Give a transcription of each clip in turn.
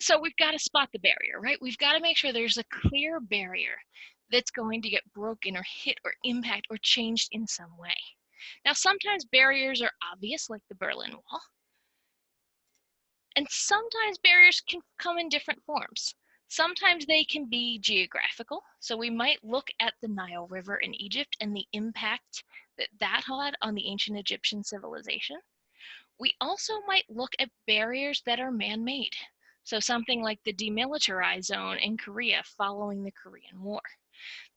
So we've got to spot the barrier, right? We've got to make sure there's a clear barrier that's going to get broken or hit or impact or changed in some way. Now, sometimes barriers are obvious, like the Berlin Wall, and sometimes barriers can come in different forms. Sometimes they can be geographical, so we might look at the Nile River in Egypt and the impact that that had on the ancient Egyptian civilization. We also might look at barriers that are man-made, so something like the demilitarized zone in Korea following the Korean War.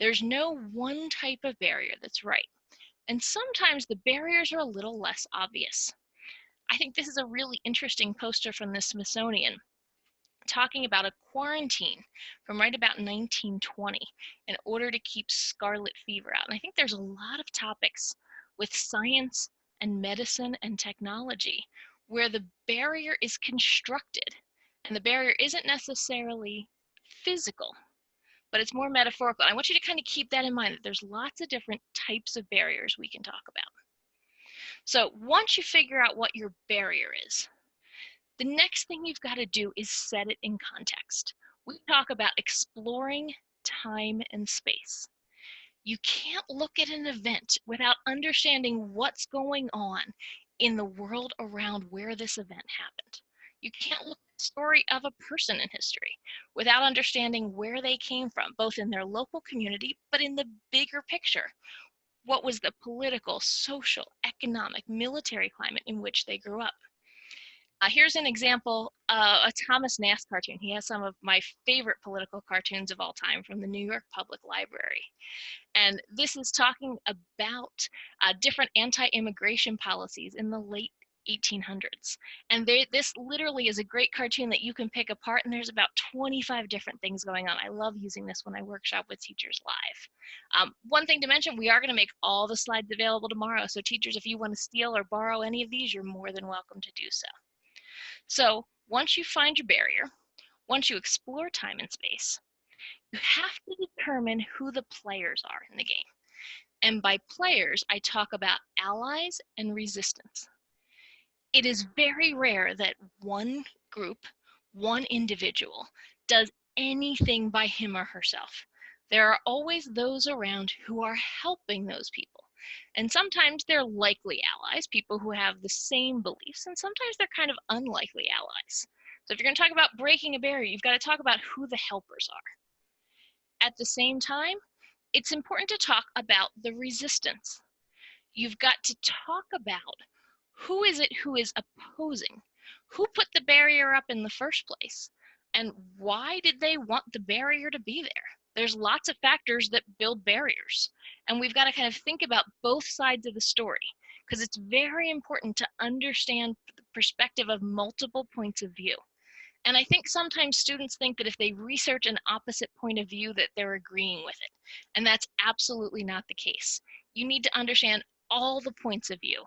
There's no one type of barrier that's right, and sometimes the barriers are a little less obvious. I think this is a really interesting poster from the Smithsonian talking about a quarantine from right about 1920 in order to keep scarlet fever out. And I think there's a lot of topics with science and medicine and technology where the barrier is constructed, and the barrier isn't necessarily physical, but it's more metaphorical. And I want you to kind of keep that in mind, that there's lots of different types of barriers we can talk about. So once you figure out what your barrier is, the next thing you've got to do is set it in context. We talk about exploring time and space. You can't look at an event without understanding what's going on in the world around where this event happened. You can't look at the story of a person in history without understanding where they came from, both in their local community, but in the bigger picture. What was the political, social, economic, military climate in which they grew up? Here's an example, a Thomas Nast cartoon. He has some of my favorite political cartoons of all time from the New York Public Library. And this is talking about different anti-immigration policies in the late 1800s. And this literally is a great cartoon that you can pick apart, and there's about 25 different things going on. I love using this when I workshop with teachers live. One thing to mention, we are going to make all the slides available tomorrow. So teachers, if you want to steal or borrow any of these, you're more than welcome to do so. So once you find your barrier, once you explore time and space, you have to determine who the players are in the game. And by players, I talk about allies and resistance. It is very rare that one group, one individual, does anything by him or herself. There are always those around who are helping those people. And sometimes they're likely allies, people who have the same beliefs, and sometimes they're kind of unlikely allies. So if you're going to talk about breaking a barrier, you've got to talk about who the helpers are. At the same time, it's important to talk about the resistance. You've got to talk about who is it who is opposing, who put the barrier up in the first place, and why did they want the barrier to be there? There's lots of factors that build barriers, and we've got to kind of think about both sides of the story, because it's very important to understand the perspective of multiple points of view. And I think sometimes students think that if they research an opposite point of view that they're agreeing with it, and that's absolutely not the case. You need to understand all the points of view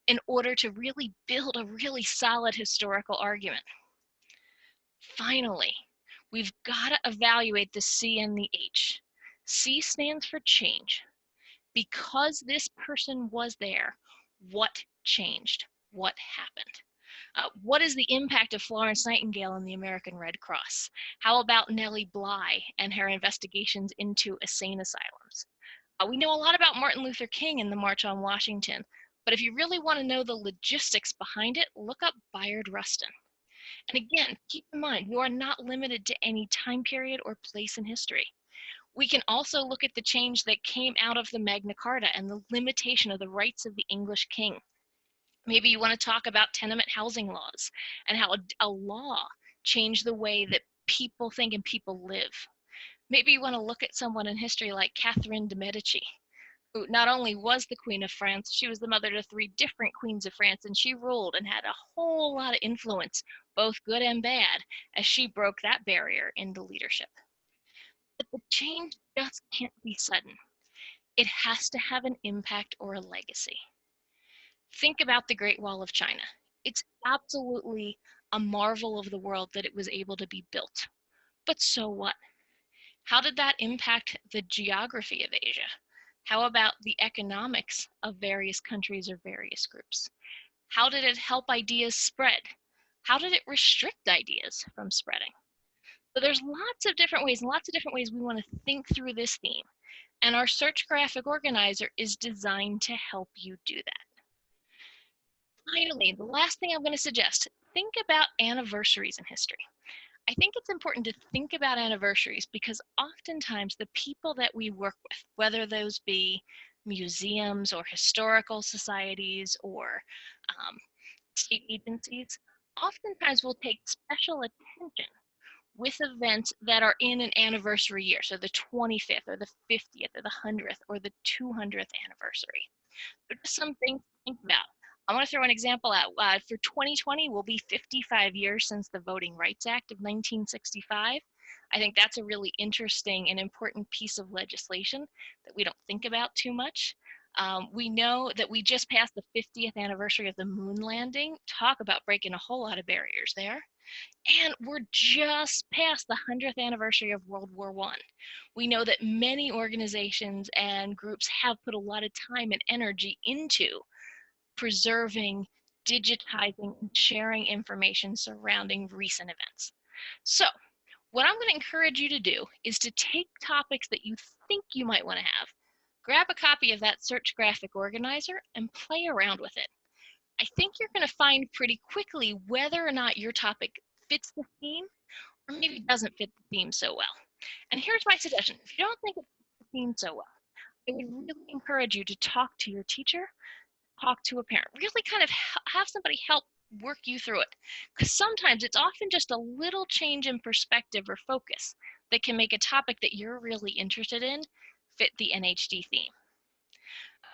in order to really build a really solid historical argument. Finally, we've got to evaluate the C and the H. C stands for change. Because this person was there, what changed? What happened? What is the impact of Florence Nightingale and the American Red Cross? How about Nellie Bly and her investigations into insane asylums? We know a lot about Martin Luther King and the March on Washington, but if you really want to know the logistics behind it, look up Bayard Rustin. And again, keep in mind, you are not limited to any time period or place in history. We can also look at the change that came out of the Magna Carta and the limitation of the rights of the English king. Maybe you want to talk about tenement housing laws and how a law changed the way that people think and people live. Maybe you want to look at someone in history like Catherine de' Medici, who not only was the Queen of France, she was the mother to 3 different queens of France, and she ruled and had a whole lot of influence, both good and bad, as she broke that barrier into leadership. But the change just can't be sudden. It has to have an impact or a legacy. Think about the Great Wall of China. It's absolutely a marvel of the world that it was able to be built. But so what? How did that impact the geography of Asia? How about the economics of various countries or various groups? How did it help ideas spread? How did it restrict ideas from spreading? So there's lots of different ways we want to think through this theme. And our search graphic organizer is designed to help you do that. Finally, the last thing I'm going to suggest, think about anniversaries in history. I think it's important to think about anniversaries because oftentimes the people that we work with, whether those be museums or historical societies or state agencies, oftentimes will take special attention with events that are in an anniversary year. So the 25th or the 50th or the 100th or the 200th anniversary. So just some things to think about. I want to throw an example out. For 2020 will be 55 years since the Voting Rights Act of 1965. I think that's a really interesting and important piece of legislation that we don't think about too much. We know that we just passed the 50th anniversary of the moon landing. Talk about breaking a whole lot of barriers there. And we're just past the 100th anniversary of World War I. We know that many organizations and groups have put a lot of time and energy into preserving, digitizing, and sharing information surrounding recent events. So what I'm going to encourage you to do is to take topics that you think you might want to have, grab a copy of that search graphic organizer, and play around with it. I think you're going to find pretty quickly whether or not your topic fits the theme or maybe doesn't fit the theme so well. And here's my suggestion. If you don't think it fits the theme so well, I would really encourage you to talk to your teacher, talk to a parent, really kind of have somebody help work you through it. Because sometimes it's often just a little change in perspective or focus that can make a topic that you're really interested in fit the NHD theme.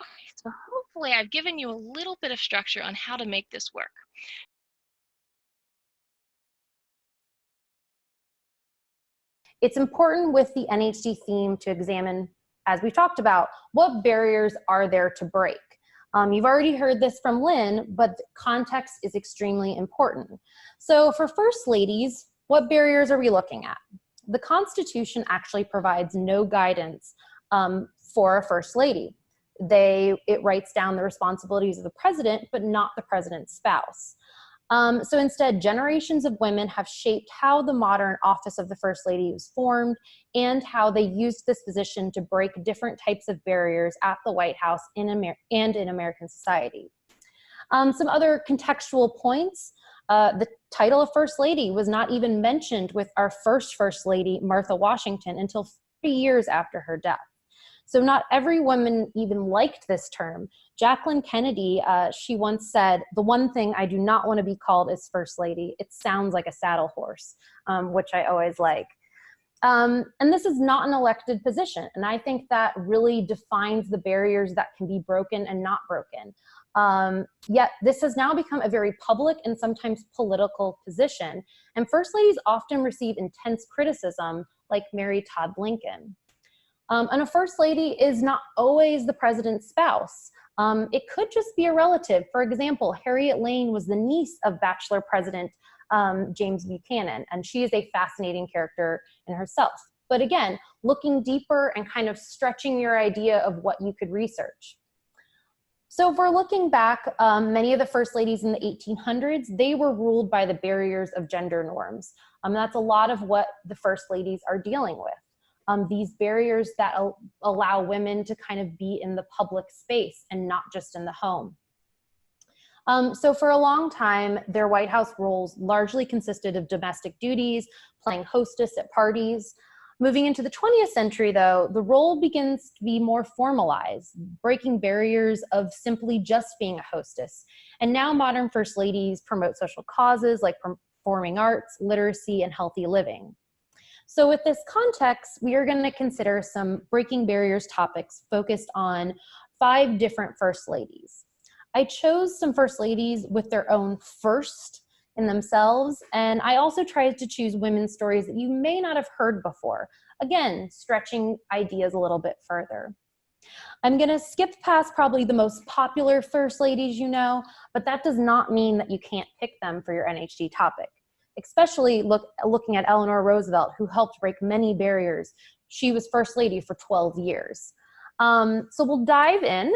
Okay, so hopefully I've given you a little bit of structure on how to make this work. It's important with the NHD theme to examine, as we talked about, what barriers are there to break. You've already heard this from Lynn, but context is extremely important. So for First Ladies, what barriers are we looking at? The Constitution actually provides no guidance for a First Lady. It writes down the responsibilities of the president, but not the president's spouse. So instead, generations of women have shaped how the modern office of the First Lady was formed and how they used this position to break different types of barriers at the White House and in American society. Some other contextual points. The title of First Lady was not even mentioned with our first First Lady, Martha Washington, until 30 years after her death. So not every woman even liked this term. Jacqueline Kennedy, she once said, "The one thing I do not want to be called is First Lady. It sounds like a saddle horse," which I always like. And this is not an elected position. And I think that really defines the barriers that can be broken and not broken. Yet this has now become a very public and sometimes political position. And First Ladies often receive intense criticism, like Mary Todd Lincoln. And a First Lady is not always the president's spouse. It could just be a relative. For example, Harriet Lane was the niece of Bachelor President James Buchanan, and she is a fascinating character in herself. But again, looking deeper and kind of stretching your idea of what you could research. So if we're looking back, many of the First Ladies in the 1800s, they were ruled by the barriers of gender norms. That's a lot of what the First Ladies are dealing with. These barriers that allow women to kind of be in the public space and not just in the home. So for a long time, their White House roles largely consisted of domestic duties, playing hostess at parties. Moving into the 20th century, though, the role begins to be more formalized, breaking barriers of simply just being a hostess. And now modern First Ladies promote social causes like performing arts, literacy, and healthy living. So with this context, we are going to consider some breaking barriers topics focused on 5 different First Ladies. I chose some First Ladies with their own first in themselves, and I also tried to choose women's stories that you may not have heard before. Again, stretching ideas a little bit further. I'm going to skip past probably the most popular First Ladies you know, but that does not mean that you can't pick them for your NHD topic. Especially looking at Eleanor Roosevelt, who helped break many barriers. She was First Lady for 12 years. So we'll dive in,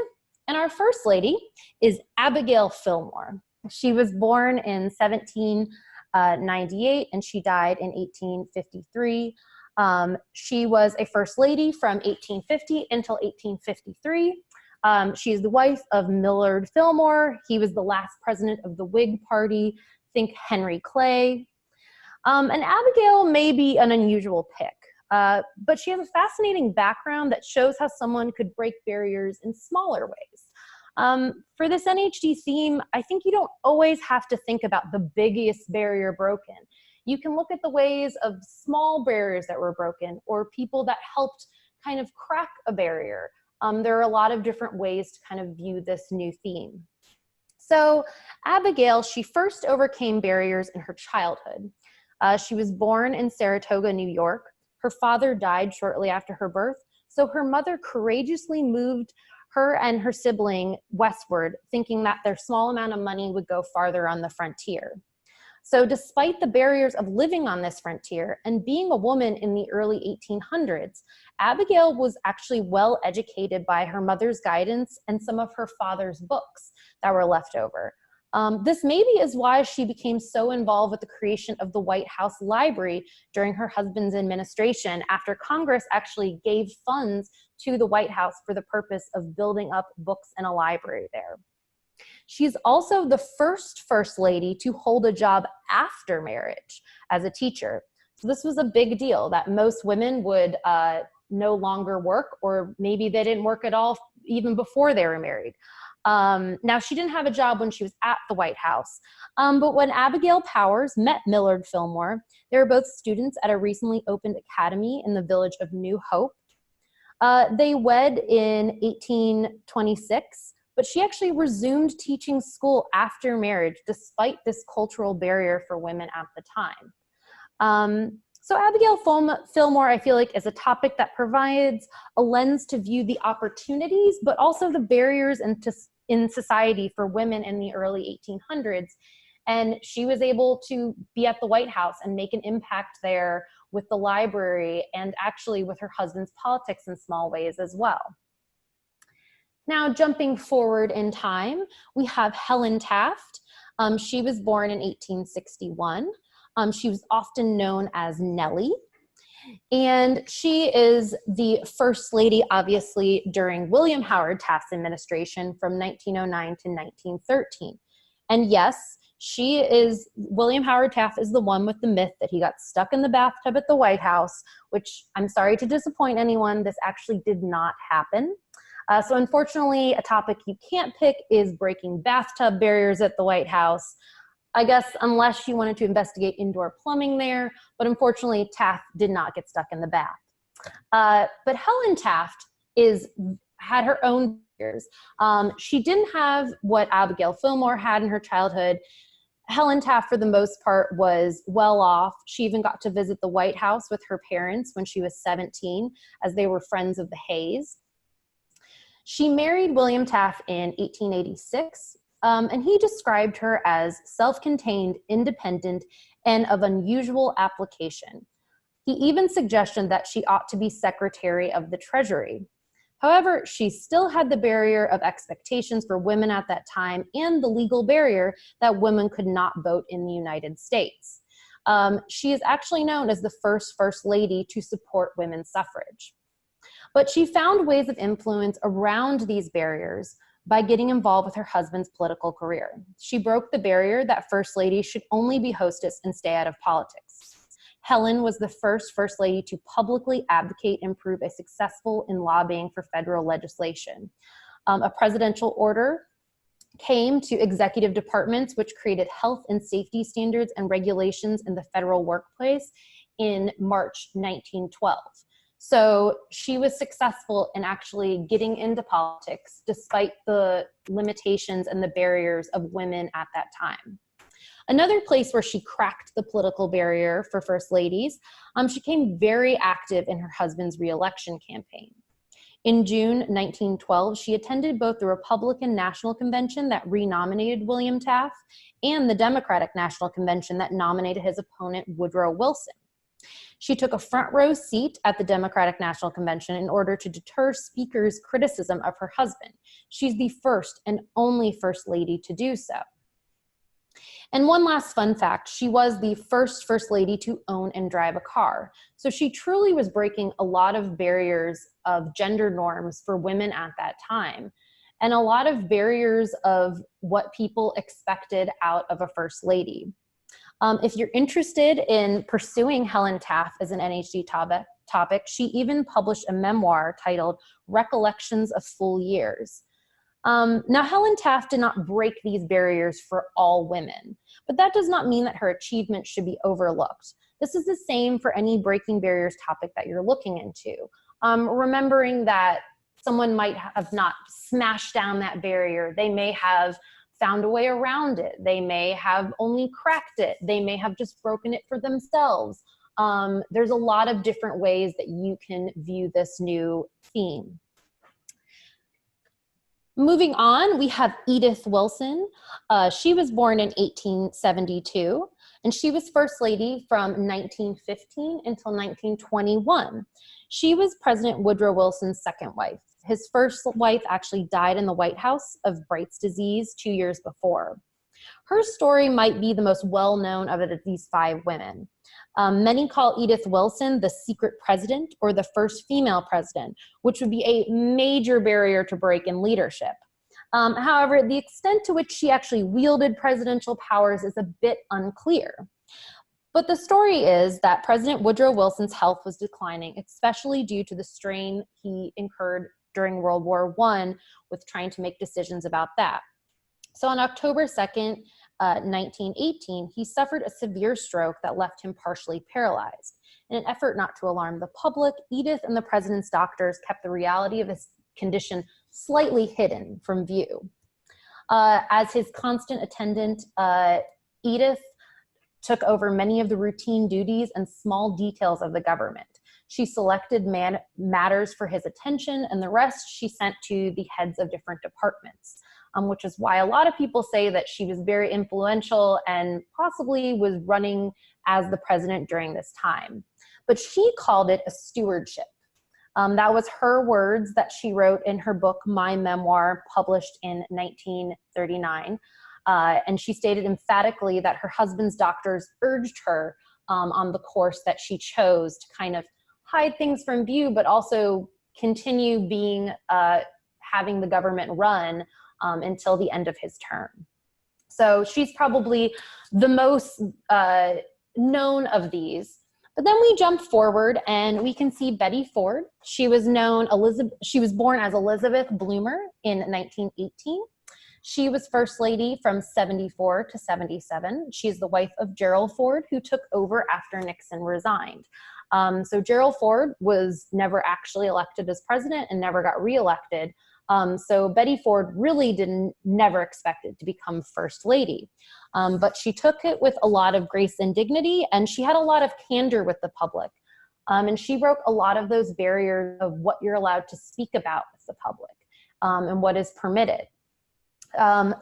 and our First Lady is Abigail Fillmore. She was born in 1798 and she died in 1853. She was a first lady from 1850 until 1853. She is the wife of Millard Fillmore. He was the last president of the Whig Party. Think Henry Clay. And Abigail may be an unusual pick, but she has a fascinating background that shows how someone could break barriers in smaller ways. For this NHD theme, I think you don't always have to think about the biggest barrier broken. You can look at the ways of small barriers that were broken or people that helped kind of crack a barrier. There are a lot of different ways to kind of view this new theme. So Abigail, she first overcame barriers in her childhood. She was born in Saratoga, New York. Her father died shortly after her birth, so her mother courageously moved her and her sibling westward, thinking that their small amount of money would go farther on the frontier. So despite the barriers of living on this frontier and being a woman in the early 1800s, Abigail was actually well educated by her mother's guidance and some of her father's books that were left over. This maybe is why she became so involved with the creation of the White House Library during her husband's administration, after Congress actually gave funds to the White House for the purpose of building up books and a library there. She's also the first lady to hold a job after marriage as a teacher. So this was a big deal that most women would no longer work, or maybe they didn't work at all even before they were married. Now, she didn't have a job when she was at the White House, but when Abigail Powers met Millard Fillmore, they were both students at a recently opened academy in the village of New Hope. They wed in 1826, but she actually resumed teaching school after marriage, despite this cultural barrier for women at the time. So Abigail Fillmore, I feel like, is a topic that provides a lens to view the opportunities, but also the barriers in society for women in the early 1800s. And she was able to be at the White House and make an impact there with the library and actually with her husband's politics in small ways as well. Now, jumping forward in time, we have Helen Taft. She was born in 1861. She was often known as Nellie. And she is the first lady, obviously, during William Howard Taft's administration from 1909 to 1913. And yes, William Howard Taft is the one with the myth that he got stuck in the bathtub at the White House, which I'm sorry to disappoint anyone, this actually did not happen. So unfortunately, a topic you can't pick is breaking bathtub barriers at the White House. I guess unless you wanted to investigate indoor plumbing there, but unfortunately Taft did not get stuck in the bath. But Helen Taft had her own barriers. She didn't have what Abigail Fillmore had in her childhood. Helen Taft, for the most part, was well off. She even got to visit the White House with her parents when she was 17, as they were friends of the Hayes. She married William Taft in 1886. And he described her as self-contained, independent, and of unusual application. He even suggested that she ought to be Secretary of the Treasury. However, she still had the barrier of expectations for women at that time and the legal barrier that women could not vote in the United States. She is actually known as the first lady to support women's suffrage. But she found ways of influence around these barriers by getting involved with her husband's political career. She broke the barrier that first ladies should only be hostess and stay out of politics. Helen was the first lady to publicly advocate and prove a successful in lobbying for federal legislation. A presidential order came to executive departments, which created health and safety standards and regulations in the federal workplace in March 1912. So she was successful in actually getting into politics despite the limitations and the barriers of women at that time. Another place where she cracked the political barrier for first ladies, she became very active in her husband's re-election campaign. In June 1912, she attended both the Republican National Convention that renominated William Taft and the Democratic National Convention that nominated his opponent, Woodrow Wilson. She took a front row seat at the Democratic National Convention in order to deter speakers' criticism of her husband. She's the first and only first lady to do so. And one last fun fact, she was the first lady to own and drive a car. So she truly was breaking a lot of barriers of gender norms for women at that time, and a lot of barriers of what people expected out of a first lady. If you're interested in pursuing Helen Taft as an NHD topic, she even published a memoir titled Recollections of Full Years. Now, Helen Taft did not break these barriers for all women, but that does not mean that her achievement should be overlooked. This is the same for any breaking barriers topic that you're looking into. Remembering that someone might have not smashed down that barrier. They may have found a way around it. They may have only cracked it. They may have just broken it for themselves. There's a lot of different ways that you can view this new theme. Moving on, we have Edith Wilson. She was born in 1872, and she was First Lady from 1915 until 1921. She was President Woodrow Wilson's second wife. His first wife actually died in the White House of Bright's disease 2 years before. Her story might be the most well-known of these 5 women. Many call Edith Wilson the secret president or the first female president, which would be a major barrier to break in leadership. However, the extent to which she actually wielded presidential powers is a bit unclear. But the story is that President Woodrow Wilson's health was declining, especially due to the strain he incurred during World War I with trying to make decisions about that. So on October 2nd, 1918, he suffered a severe stroke that left him partially paralyzed. In an effort not to alarm the public, Edith and the president's doctors kept the reality of his condition slightly hidden from view. As his constant attendant, Edith took over many of the routine duties and small details of the government. She selected matters for his attention, and the rest she sent to the heads of different departments, which is why a lot of people say that she was very influential and possibly was running as the president during this time. But she called it a stewardship. That was her words that she wrote in her book, My Memoir, published in 1939. And she stated emphatically that her husband's doctors urged her on the course that she chose to kind of hide things from view, but also continue being, having the government run until the end of his term. So she's probably the most known of these. But then we jump forward and we can see Betty Ford. She was born as Elizabeth Bloomer in 1918. She was First Lady from 74 to 77. She's the wife of Gerald Ford, who took over after Nixon resigned. So Gerald Ford was never actually elected as president and never got reelected. So Betty Ford really never expected to become First Lady. But she took it with a lot of grace and dignity, and she had a lot of candor with the public. And she broke a lot of those barriers of what you're allowed to speak about with the public and what is permitted. One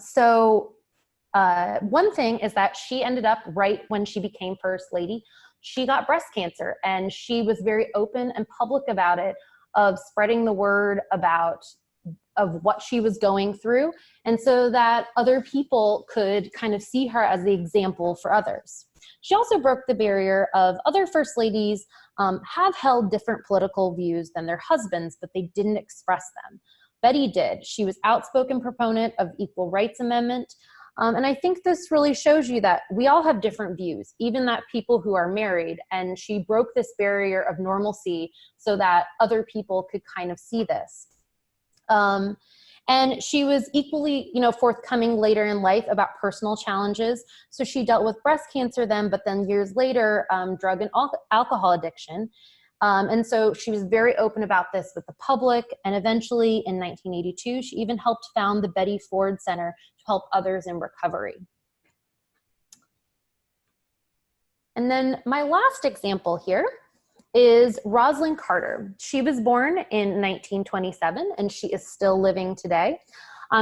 thing is that she ended up right when she became First Lady, she got breast cancer, and she was very open and public about it, of spreading the word of what she was going through, and so that other people could kind of see her as the example for others. She also broke the barrier of other First Ladies have held different political views than their husbands, but they didn't express them. Betty did. She was outspoken proponent of Equal Rights Amendment. And I think this really shows you that we all have different views, even that people who are married, and she broke this barrier of normalcy so that other people could kind of see this. And she was equally, forthcoming later in life about personal challenges. So she dealt with breast cancer then, but then years later, drug and alcohol addiction. And so she was very open about this with the public. And eventually in 1982, she even helped found the Betty Ford Center to help others in recovery. And then my last example here is Rosalyn Carter. She was born in 1927 and she is still living today.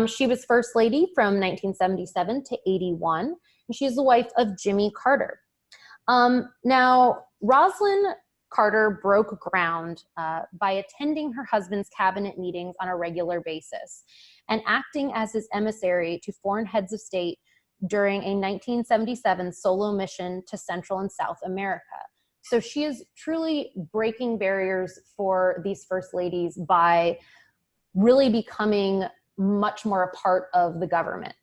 She was First Lady from 1977 to 81, and she's the wife of Jimmy Carter. Now, Rosalyn Carter broke ground by attending her husband's cabinet meetings on a regular basis and acting as his emissary to foreign heads of state during a 1977 solo mission to Central and South America. So she is truly breaking barriers for these first ladies by really becoming much more a part of the government.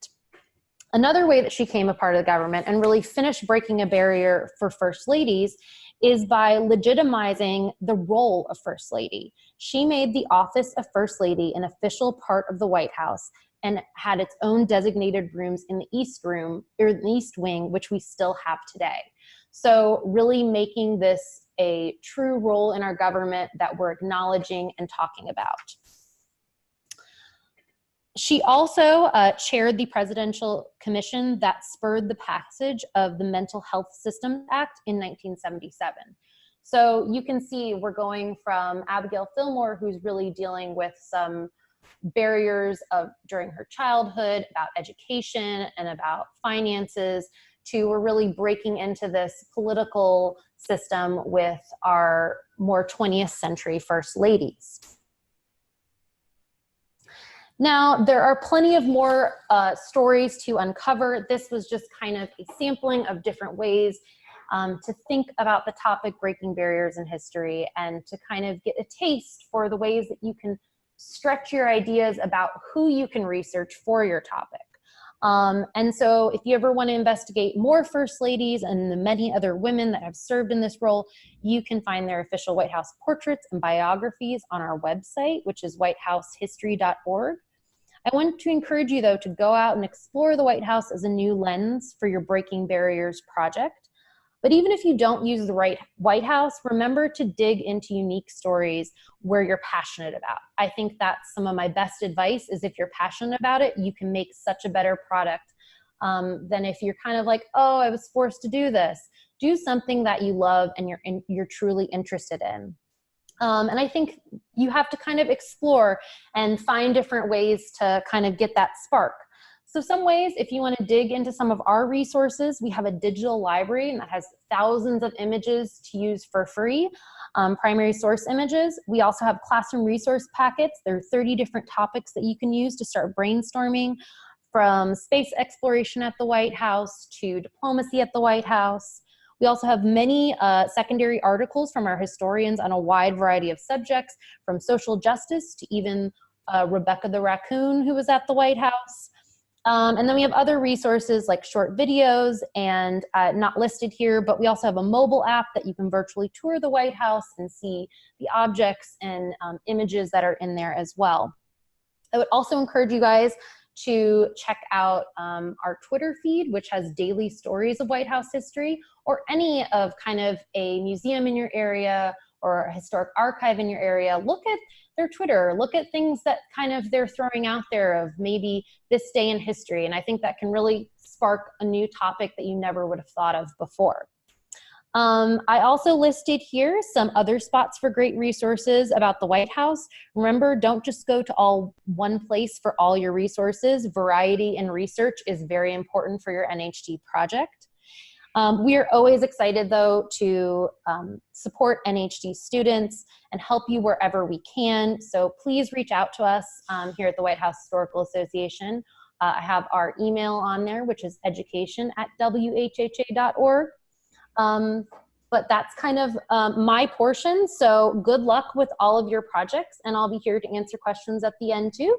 Another way that she came a part of the government and really finished breaking a barrier for first ladies is by legitimizing the role of first lady. She made the office of first lady an official part of the White House and had its own designated rooms in the East Room, or the East Wing, which we still have today. So really making this a true role in our government that we're acknowledging and talking about. She also chaired the presidential commission that spurred the passage of the Mental Health Systems Act in 1977. So you can see we're going from Abigail Fillmore, who's really dealing with some barriers during her childhood, about education and about finances, to we're really breaking into this political system with our more 20th century first ladies. Now, there are plenty of more stories to uncover. This was just kind of a sampling of different ways to think about the topic breaking barriers in history, and to kind of get a taste for the ways that you can stretch your ideas about who you can research for your topic. And so if you ever want to investigate more first ladies and the many other women that have served in this role, you can find their official White House portraits and biographies on our website, which is whitehousehistory.org. I want to encourage you, though, to go out and explore the White House as a new lens for your Breaking Barriers project. But even if you don't use the right White House, remember to dig into unique stories where you're passionate about. I think that's some of my best advice, is if you're passionate about it, you can make such a better product than if you're kind of like, oh, I was forced to do this. Do something that you love and you're truly interested in. And I think you have to kind of explore and find different ways to kind of get that spark. So some ways, if you want to dig into some of our resources, we have a digital library and that has thousands of images to use for free, primary source images. We also have classroom resource packets. There are 30 different topics that you can use to start brainstorming, from space exploration at the White House to diplomacy at the White House. We also have many secondary articles from our historians on a wide variety of subjects, from social justice to even Rebecca the Raccoon, who was at the White House. And then we have other resources like short videos, and not listed here, but we also have a mobile app that you can virtually tour the White House and see the objects and images that are in there as well. I would also encourage you guys to check out our Twitter feed, which has daily stories of White House history, or any of kind of a museum in your area or a historic archive in your area. Look at their Twitter, look at things that kind of they're throwing out there of maybe this day in history. And I think that can really spark a new topic that you never would have thought of before. I also listed here some other spots for great resources about the White House. Remember, don't just go to one place for all your resources. Variety in research is very important for your NHD project. We are always excited, though, to support NHD students and help you wherever we can. So please reach out to us here at the White House Historical Association. I have our email on there, which is education@whha.org. But that's kind of my portion. So good luck with all of your projects, and I'll be here to answer questions at the end too.